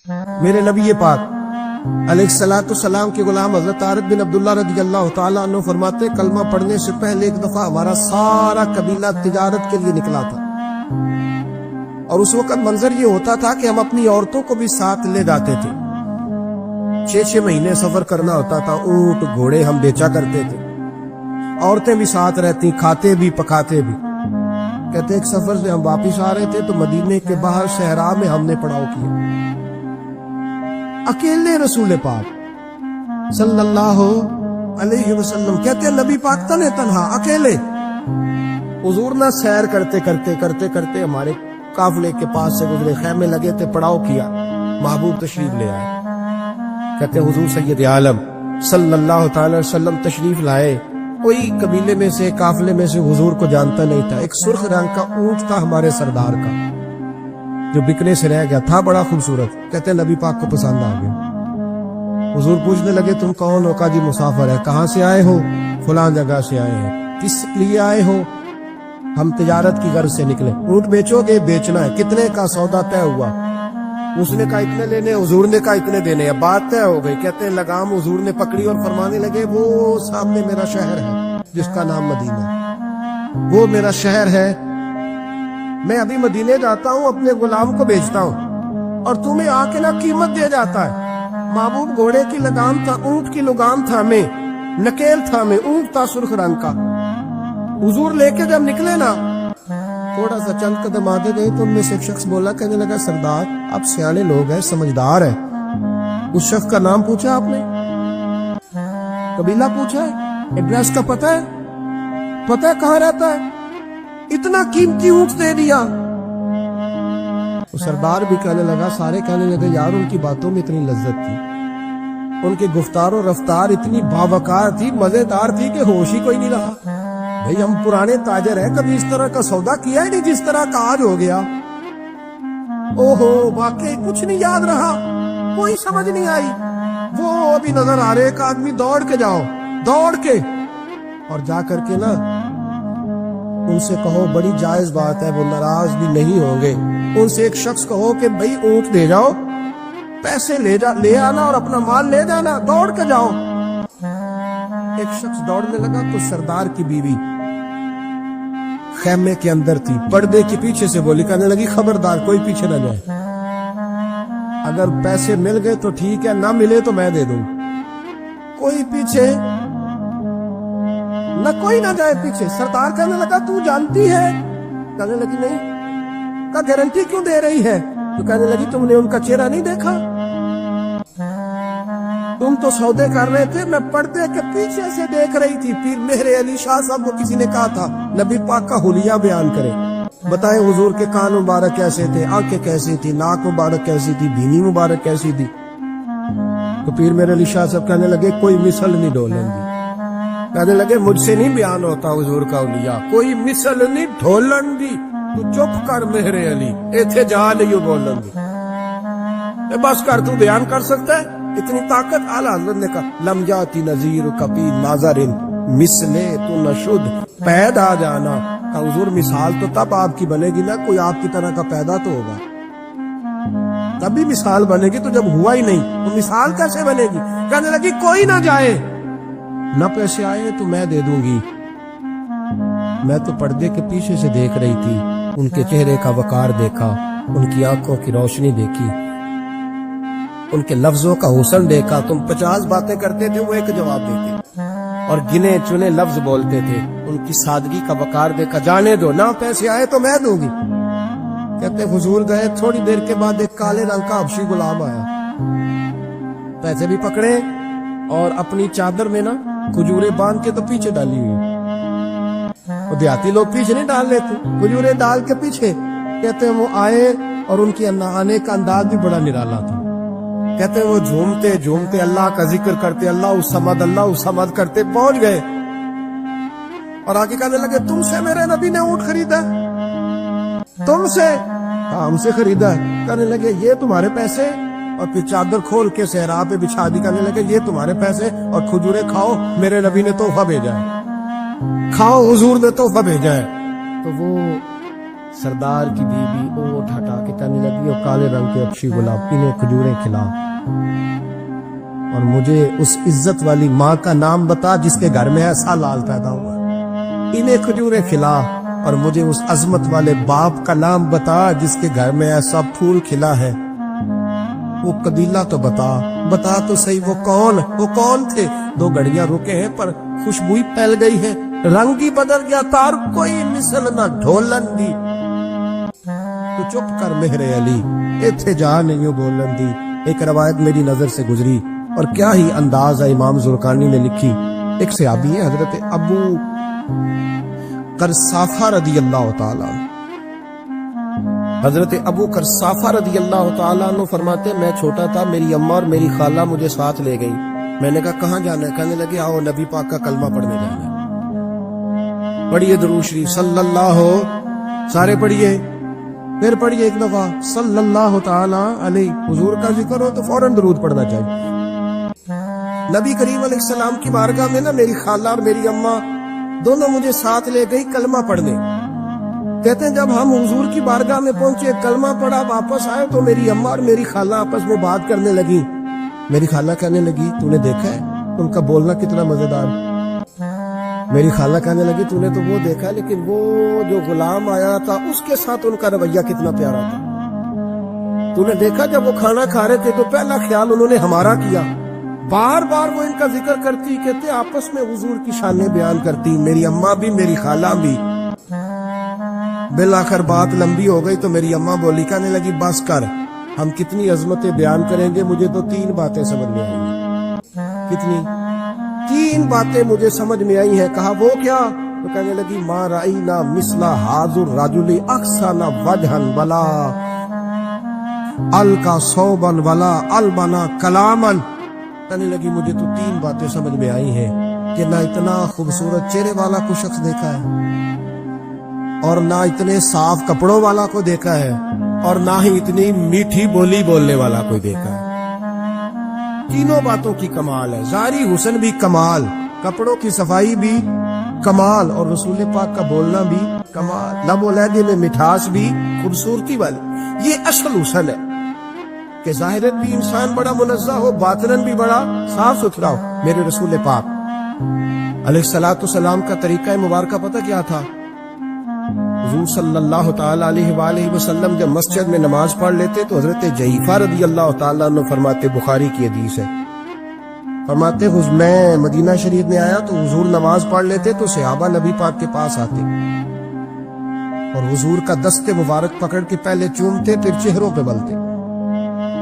میرے نبی پاک علیہ السلام کے غلام حضرت طارق بن عبداللہ رضی اللہ تعالیٰ عنہ فرماتے کلمہ پڑھنے سے پہلے ایک دفعہ ہمارا سارا قبیلہ تجارت کے لیے نکلا تھا، اور اس وقت منظر یہ ہوتا تھا کہ ہم اپنی عورتوں کو بھی ساتھ لے جاتے تھے۔ 6 مہینے سفر کرنا ہوتا تھا، اونٹ گھوڑے ہم بیچا کرتے تھے، عورتیں بھی ساتھ رہتی، کھاتے بھی پکاتے بھی۔ کہتے ایک سفر سے ہم واپس آ رہے تھے تو مدینے کے باہر صحرا میں ہم نے پڑاؤ کیا، اکیلے رسول پاک صلی اللہ علیہ وسلم۔ کہتے نبی پاک تنے تنہا اکیلے، حضور نہ سیر کرتے کرتے ہمارے قافلے کے پاس سے گزرے، خیمے لگے تھے، پڑاؤ کیا، محبوب تشریف لے آئے۔ کہتے حضور سید عالم صلی اللہ تعالی وسلم تشریف لائے، کوئی قبیلے میں سے قافلے میں سے حضور کو جانتا نہیں تھا۔ ایک سرخ رنگ کا اونٹ تھا ہمارے سردار کا جو بکنے سے رہ گیا تھا، بڑا خوبصورت۔ کہتے نبی پاک کو پسند آ گیا۔ حضور پوچھنے لگے تم کون ہو؟ کہا جی مسافر ہے۔ کہاں سے آئے ہو؟ فلاں جگہ سے آئے ہیں۔ کس لیے آئے ہو؟ ہم تجارت کی غرض سے نکلے۔ اونٹ بیچو گے؟ بیچنا ہے۔ کتنے کا سودا طے ہوا؟ اس نے کہا اتنے لینے، حضور نے کہا اتنے دینے، اب بات طے ہو گئی۔ کہتے ہیں لگام حضور نے پکڑی اور فرمانے لگے وہ سامنے میرا شہر ہے جس کا نام مدینہ ہے، وہ میرا شہر ہے، میں ابھی مدینے جاتا ہوں، اپنے غلام کو بیچتا ہوں اور تمہیں آ کے نہ قیمت دے جاتا ہے۔ محبوب گھوڑے کی لگام تھا، اونٹ کی لگام تھا، میں نکیل تھا، میں اونٹ تھا سرخ رنگ کا۔ حضور لے کے جب نکلے نا، تھوڑا سا چند قدم آگے گئے تو ان میں سے ایک شخص بولا، کہنے لگا سردار آپ سیانے لوگ ہیں، سمجھدار ہیں، اس شخص کا نام پوچھا آپ نے؟ قبیلہ پوچھا ہے؟ ایڈریس کا پتہ ہے؟ پتہ ہے کہاں رہتا ہے؟ اتنا قیمتی اونٹ دے دیا۔ تو سردار بھی کہنے لگا، سارے کہنے لگے یار ان کی باتوں میں اتنی لذت تھی، ان کی گفتار و رفتار اتنی باوقار تھی، مزیدار تھی کہ ہوش ہی کوئی نہیں رہا۔ بھئی ہم پرانے تاجر ہیں، کبھی اس طرح کا سودا کیا ہی نہیں جس طرح کا آج ہو گیا۔ اوہو واقعی کچھ نہیں یاد رہا، کوئی سمجھ نہیں آئی۔ وہ ابھی نظر آ رہے ایک آدمی، دوڑ کے جاؤ، دوڑ کے اور جا کر کے نا ان سے کہو بڑی جائز بات ہے، وہ ناراض بھی نہیں ہوں گے۔ ان سے ایک شخص کہو کہ بھئی اونٹ دے جاؤ، پیسے لے آنا اور اپنا مال لے جانا، دوڑ کے جاؤ۔ ایک شخص دوڑنے لگا تو سردار کی بیوی خیمے کے اندر تھی، پردے کے پیچھے سے بولی، کہنے لگی خبردار کوئی پیچھے نہ جائے، اگر پیسے مل گئے تو ٹھیک ہے، نہ ملے تو میں دے دوں، کوئی پیچھے نہ، کوئی نہ جائے پیچھے۔ سردار کہنے لگا تو جانتی ہے؟ کہنے لگی نہیں۔ کا گارنٹی کیوں دے رہی ہے؟ تو کہنے لگی تم نے ان کا چہرہ نہیں دیکھا؟ تم تو سودے کر رہے تھے، میں پردے کے پیچھے سے دیکھ رہی تھی۔ پیر مہر علی شاہ صاحب کو کسی نے کہا تھا نبی پاک کا حلیہ بیان کرے، بتائیں حضور کے کان مبارک کیسے تھے، آنکھیں کیسی تھی، ناک مبارک کیسی تھی، بینی مبارک کیسی تھی۔ تو پیر مہر علی شاہ صاحب کہنے لگے کوئی مثل نہیں ڈولیں گی، کہنے لگے مجھ سے نہیں بیان ہوتا حضور کا حلیہ، کوئی مثل نہیں ڈھولن دی، تو چپ کر مہر علی، ایتھے جا لیو بولن دی، بس کر، تو بیان کر سکتا ہے اتنی طاقت؟ اعلیٰ حضرت نے کہا لم جاتی نذیر کپی ناظرن مثلے تو نشد پیدا جانا، کہ حضور مثال تو تب آپ کی بنے گی نا کوئی آپ کی طرح کا پیدا تو ہوگا، تبھی مثال بنے گی، تو جب ہوا ہی نہیں تو مثال کیسے بنے گی؟ کہنے لگی کوئی نہ جائے، نہ پیسے آئے تو میں دے دوں گی، میں تو پردے کے پیچھے سے دیکھ رہی تھی، ان کے چہرے کا وقار دیکھا، ان کی آنکھوں کی روشنی دیکھی، ان کے لفظوں کا حسن دیکھا۔ تم 50 باتیں کرتے تھے، وہ ایک جواب دیتے اور گنے چنے لفظ بولتے تھے، ان کی سادگی کا وقار دیکھا۔ جانے دو، نہ پیسے آئے تو میں دوں گی۔ کہتے حضور گئے، تھوڑی دیر کے بعد ایک کالے رنگ کا حبشی غلام آیا، پیسے بھی پکڑے اور اپنی چادر میں نا کھجورے باندھ کے تو پیچھے ڈالی ہوئی، وہ دیہاتی لوگ پیچھے نہیں ڈال لیتے، کھجورے ڈال کے پیچھے۔ کہتے وہ آئے اور ان کی آنے کا انداز بھی بڑا نرالا تھا۔ کہتے وہ جھومتے جھومتے اللہ کا ذکر کرتے، اللہ الصمد کرتے پہنچ گئے اور آگے کہنے لگے تم سے میرے نبی نے اونٹ خریدا؟ تم سے؟ ہم سے خریدا ہے۔ کہنے لگے یہ تمہارے پیسے؟ اور پھر چادر کھول کے صحرا پہ بچھا دی، کہنے لگے یہ تمہارے پیسے اور کھجورے کھاؤ، میرے نبی نے تحفہ بھیجا ہے، کھاؤ، حضور نے تحفہ بھیجا ہے۔ تو وہ سردار کی بیوی اونٹ ہٹا کے کہنے لگی اور کالے رنگ کے اکشی گلاب انہیں کھجوریں کھلا اور مجھے اس عزت والی ماں کا نام بتا جس کے گھر میں ایسا لال پیدا ہوا. انہیں کھجوریں کھلا اور مجھے اس عظمت والے باپ کا نام بتا جس کے گھر میں ایسا پھول کھلا ہے. وہ قبیلہ تو بتا تو صحیح وہ کون تھے. 2 گھڑیاں رکے ہیں پر خوشبوئی پھیل گئی ہے, رنگ ہی بدل گیا, تار کوئی مثل نہ ڈھولن دی. تو چپ کر مہر علی ایتھے جا نہیں بولن دی. ایک روایت میری نظر سے گزری اور کیا ہی انداز ہے امام زرقانی نے لکھی. ایک صحابی ہے حضرت ابو قرصافہ رضی اللہ تعالیٰ. حضرت ابو قرصافہ رضی اللہ تعالیٰ عنہ فرماتے میں چھوٹا تھا, میری اماں اور میری خالہ مجھے ساتھ لے گئی. میں نے کہا کہاں جانا ہے؟ کہنے لگے آؤ نبی پاک کا کلمہ پڑھنے جانا ہے. پڑھیے درود شریف صلی اللہ, سارے پڑھیے, پھر پڑھیے ایک دفعہ صلی اللہ تعالی علیہ. حضور کا ذکر ہو تو فوراً درود پڑھنا چاہیے. نبی کریم علیہ السلام کی بارگاہ میں نا میری خالہ اور میری اماں دونوں مجھے ساتھ لے گئی کلمہ پڑھنے. کہتے ہیں جب ہم حضور کی بارگاہ میں پہنچے, کلمہ پڑھا, واپس آئے تو میری اماں اور میری خالہ آپس میں بات کرنے لگی. میری خالہ کہنے لگی تو نے دیکھا ہے ان کا بولنا کتنا مزیدار. میری خالہ کہنے لگی تو نے تو وہ دیکھا لیکن وہ جو غلام آیا تھا اس کے ساتھ ان کا رویہ کتنا پیارا تھا. تو نے دیکھا جب وہ کھانا کھا رہے تھے تو پہلا خیال انہوں نے ہمارا کیا. بار بار وہ ان کا ذکر کرتی, کہتے آپس میں حضور کی شانیں بیان کرتی, میری اماں بھی میری خالہ بھی. بالآخر بات لمبی ہو گئی تو میری اماں بولی, کہنے لگی بس کر, ہم کتنی عظمتیں بیان کریں گے, مجھے تو 3 باتیں سمجھ میں آئی ہیں. کتنی؟ 3 باتیں مجھے سمجھ میں آئی ہیں. کہا وہ کیا؟ تو کہنے لگی ما رأینا مثل ھذا الرجل احسن وجھا ولا القى ثوبا ولا البنا کلاما. کہنے لگی مجھے تو 3 باتیں سمجھ میں آئی ہیں کہ نہ اتنا خوبصورت چہرے والا کوئی شخص دیکھا ہے اور نہ اتنے صاف کپڑوں والا کو دیکھا ہے اور نہ ہی اتنی میٹھی بولی بولنے والا کوئی دیکھا ہے. تینوں باتوں کی کمال ہے. ظاہری حسن بھی کمال, کپڑوں کی صفائی بھی کمال, اور رسول پاک کا بولنا بھی کمال, لب و لہجے میں مٹھاس بھی خوبصورتی والی. یہ اصل حسن ہے کہ ظاہرت بھی انسان بڑا منزہ ہو, باطنن بھی بڑا صاف ستھرا ہو. میرے رسول پاک علیہ الصلوۃ والسلام کا طریقہ مبارکہ پتہ کیا تھا؟ حضور صلی اللہ تعالی علیہ وآلہ وسلم جب مسجد میں نماز پڑھ لیتے تو حضرت جحیفہ رضی اللہ تعالیٰ عنہ فرماتے, بخاری کی حدیث ہے, فرماتے میں مدینہ شریف میں آیا تو حضور نماز پڑھ لیتے تو صحابہ نبی پاک کے پاس آتے اور حضور کا دست مبارک پکڑ کے پہلے چومتے پھر چہروں پہ ملتے,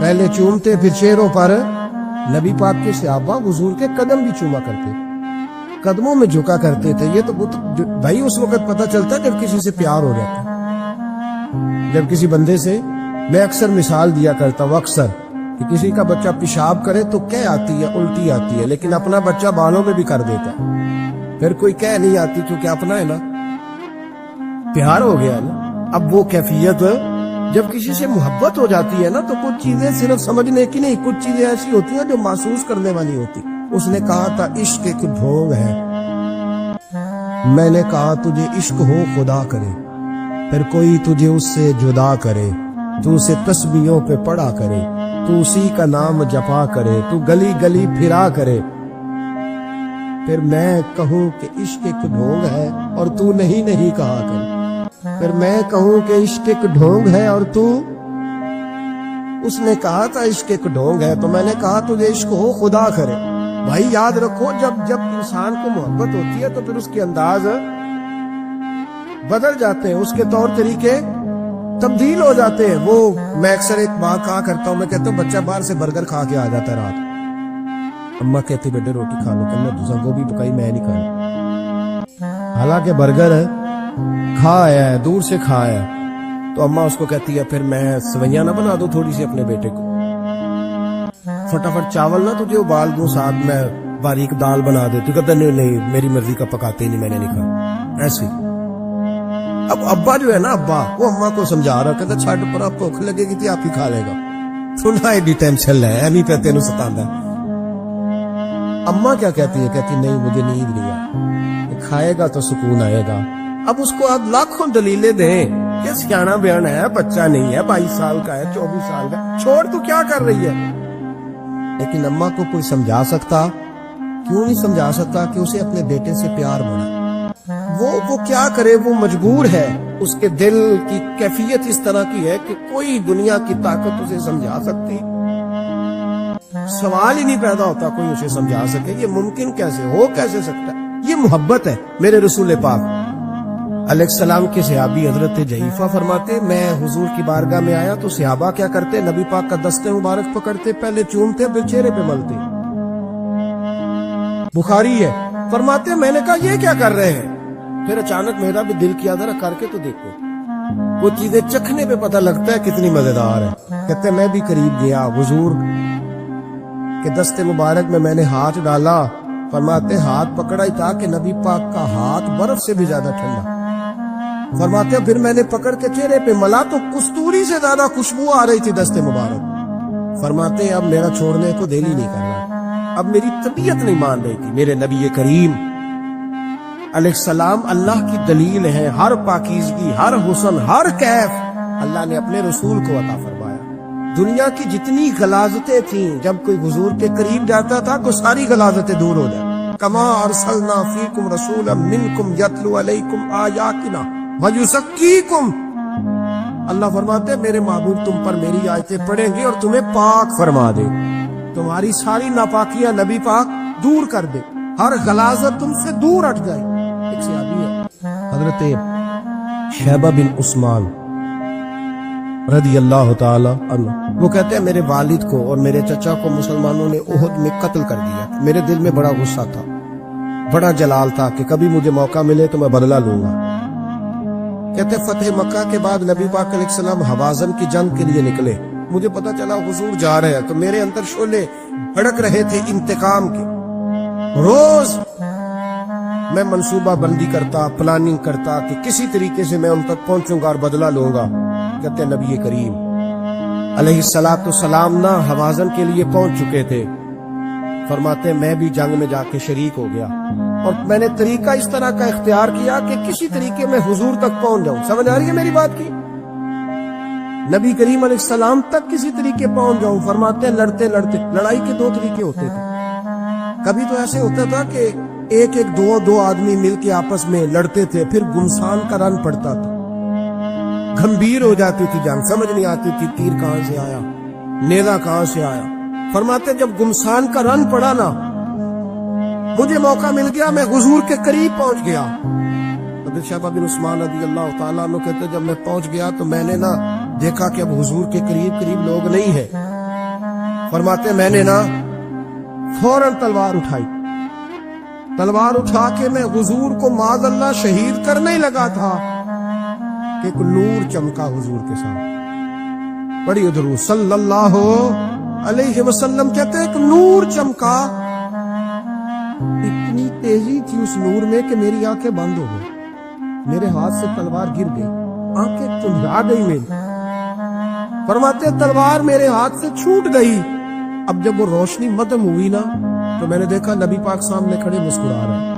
پہلے چومتے پھر چہروں پر. نبی پاک کے صحابہ حضور کے قدم بھی چوما کرتے, قدموں میں جھکا کرتے تھے. یہ تو بھائی اس وقت پتہ چلتا جب کسی سے پیار ہو جاتا, جب کسی بندے سے. میں اکثر مثال دیا کرتا ہوں اکثر کہ کسی کا بچہ پیشاب کرے تو کہہ آتی ہے, الٹی آتی ہے, لیکن اپنا بچہ بالوں میں بھی کر دیتا ہے, پھر کوئی کہہ نہیں آتی کیونکہ اپنا ہے نا, پیار ہو گیا نا. اب وہ کیفیت جب کسی سے محبت ہو جاتی ہے نا تو کچھ چیزیں صرف سمجھنے کی نہیں, کچھ چیزیں ایسی ہوتی ہیں جو محسوس کرنے والی ہوتی. اس نے کہا تھا عشق ایک ڈھونگ ہے, میں نے کہا تجھے عشق ہو خدا کرے, پھر کوئی تجھے اس سے جدا کرے, تو اسے تسبیحوں پہ پڑھا کرے, تو اسی کا نام جپا کرے, تو گلی گلی پھرا کرے, پھر میں کہوں کہ عشق ایک ڈھونگ ہے اور تو نہیں کہا کرے, پھر میں کہوں کہ عشق ایک ڈھونگ ہے اور تو. اس نے کہا تھا عشق ایک ڈھونگ ہے تو میں نے کہا تجھے عشق ہو خدا کرے. بھائی یاد رکھو جب انسان کو محبت ہوتی ہے تو پھر اس کے انداز بدل جاتے ہیں, اس کے طور طریقے تبدیل ہو جاتے ہیں. وہ میں اکثر ایک بات کہا کرتا ہوں, میں کہتا ہوں بچہ باہر سے برگر کھا کے آ جاتا ہے رات, اماں کہتی بیٹے روٹی کھا لو, کہنا دوسرا گوبھی پکائی میں نہیں کھانا, حالانکہ برگر کھا آیا ہے, دور سے کھا آیا ہے, تو اماں اس کو کہتی ہے پھر میں سویاں نہ بنا دو تھوڑی سی اپنے بیٹے کو, فٹافٹ چاول نہ تجھے ابال دوں, ساتھ میں باریک دال بنا دے, تو کہتا نہیں میری مرضی کا پکاتے ہی نہیں, میں نے نہیں کھایا. ایسے اب ابا جو ہے نا, ابا وہ اماں کو سمجھا رہا, کہتا چھاٹ پر بھوک لگے گی تھی آپ ہی کھا لے گا, تو نہ ایڈی ٹینشن ہے ایویں پہ تینوں ستاندا. اماں کیا کہتی ہے, کہتی نہیں مجھے نیند نہیں آئی, کھائے گا تو سکون آئے گا. اب اس کو آپ لاکھوں دلیلیں دیں یہ سیانا بیان ہے, بچہ نہیں ہے, 22 سال کا ہے, 24 سال کا, چھوڑ تو کیا کر رہی ہے. لیکن اماں کو کوئی سمجھا سکتا, کیوں نہیں سمجھا سکتا کہ اسے اپنے بیٹے سے پیار بڑھا. وہ کیا کرے, وہ مجبور ہے. اس کے دل کی کیفیت اس طرح کی ہے کہ کوئی دنیا کی طاقت اسے سمجھا سکتی, سوال ہی نہیں پیدا ہوتا کوئی اسے سمجھا سکے. یہ ممکن کیسے ہو, کیسے سکتا ہے؟ یہ محبت ہے. میرے رسول پاک علیہ السلام کے صحابی حضرت جعفر فرماتے, میں حضور کی بارگاہ میں آیا تو صحابہ کیا کرتے, نبی پاک کا دست مبارک پکڑتے, پہلے چومتے پھر چہرے پہ ملتے. بخاری ہے. فرماتے میں نے کہا یہ کیا کر رہے ہیں؟ پھر اچانک میرا بھی دل کیا ذرا کر کے تو دیکھو. وہ چیزیں چکھنے پہ پتہ لگتا ہے کتنی مزیدار ہے. کہتے میں بھی قریب گیا, حضور کے دست مبارک میں نے ہاتھ ڈالا. فرماتے ہاتھ پکڑا ہی تھا کہ نبی پاک کا ہاتھ برف سے بھی زیادہ ٹھنڈا. فرماتے پھر میں نے پکڑ کے چہرے پہ ملا تو کستوری سے زیادہ خوشبو آ رہی تھی دست مبارک. فرماتے اب میرا چھوڑنے کو دل ہی نہیں کر رہا, اب میری طبیعت نہیں مان رہی تھی. میرے نبی کریم علیہ السلام اللہ کی دلیل ہے. ہر پاکیزگی, ہر حسن, ہر کیف اللہ نے اپنے رسول کو عطا فرمایا. دنیا کی جتنی غلاظتیں تھیں, جب کوئی حضور کے قریب جاتا تھا تو ساری غلاظتیں دور ہو جائیں. کما ارسلنا فیکم رسولا منکم یتلو علیکم آیاتنا ویزکیکم. اللہ فرماتے میرے محبوب تم پر میری آیتیں پڑھیں گے اور تمہیں پاک فرما دے, تمہاری ساری ناپاکیاں نبی پاک دور کر دے, ہر غلاظت تم سے دور ہٹ جائے. ایک صحابی ہے حضرت شیبہ بن عثمان رضی اللہ تعالی عنہ, وہ کہتے ہیں میرے والد کو اور میرے چچا کو مسلمانوں نے احد میں قتل کر دیا. میرے دل میں بڑا غصہ تھا, بڑا جلال تھا کہ کبھی مجھے موقع ملے تو میں بدلہ لوں گا. کہتے فتح مکہ کے بعد نبی پاک علیہ السلام حوازن کی جنگ کے لیے نکلے. مجھے پتا چلا حضور جا رہے ہیں تو میرے اندر شعلے بھڑک رہے تھے انتقام کے. روز میں منصوبہ بندی کرتا, پلاننگ کرتا کہ کسی طریقے سے میں ان تک پہنچوں گا اور بدلہ لوں گا. کہتے ہیں نبی کریم علیہ السلام نہ حوازن کے لیے پہنچ چکے تھے. فرماتے میں بھی جنگ میں جا کے شریک ہو گیا اور میں نے طریقہ اس طرح کا اختیار کیا کہ کسی طریقے میں حضور تک پہنچ جاؤں. سمجھ آ رہی ہے میری بات کی؟ نبی کریم علیہ السلام تک کسی طریقے پہنچ جاؤں. فرماتے لڑتے لڑتے, لڑائی کے 2 طریقے ہوتے تھے. کبھی تو ایسے ہوتا تھا کہ ایک دو آدمی مل کے آپس میں لڑتے تھے, پھر گمسان کا رن پڑتا تھا, گھمبیر ہو جاتی تھی جنگ, سمجھ نہیں آتی تھی تیر کہاں سے آیا, نیزہ کہاں سے آیا. فرماتے جب گمسان کا رن پڑا نا, مجھے موقع مل گیا, میں حضور کے قریب پہنچ گیا. حضرت شیبہ بن عثمان رضی اللہ تعالیٰ عنہ کہتے جب میں پہنچ گیا تو میں نے نا دیکھا کہ اب حضور کے قریب لوگ نہیں ہیں. فرماتے میں نے نا فوراً تلوار اٹھائی, تلوار اٹھا کے میں حضور کو معاذ اللہ شہید کرنے ہی لگا تھا کہ ایک نور چمکا حضور کے ساتھ. بڑی ادھر صلی اللہ علیہ وسلم کہتے ایک نور چمکا, اتنی تیزی تھی اس نور میں کہ میری آنکھیں بند ہو گئی, میرے ہاتھ سے تلوار گر گئی, آنکھیں چندھا گئی میری. فرماتے تلوار میرے ہاتھ سے چھوٹ گئی. اب جب وہ روشنی مدھم ہوئی نا تو میں نے دیکھا نبی پاک سامنے کھڑے مسکرا رہے ہیں.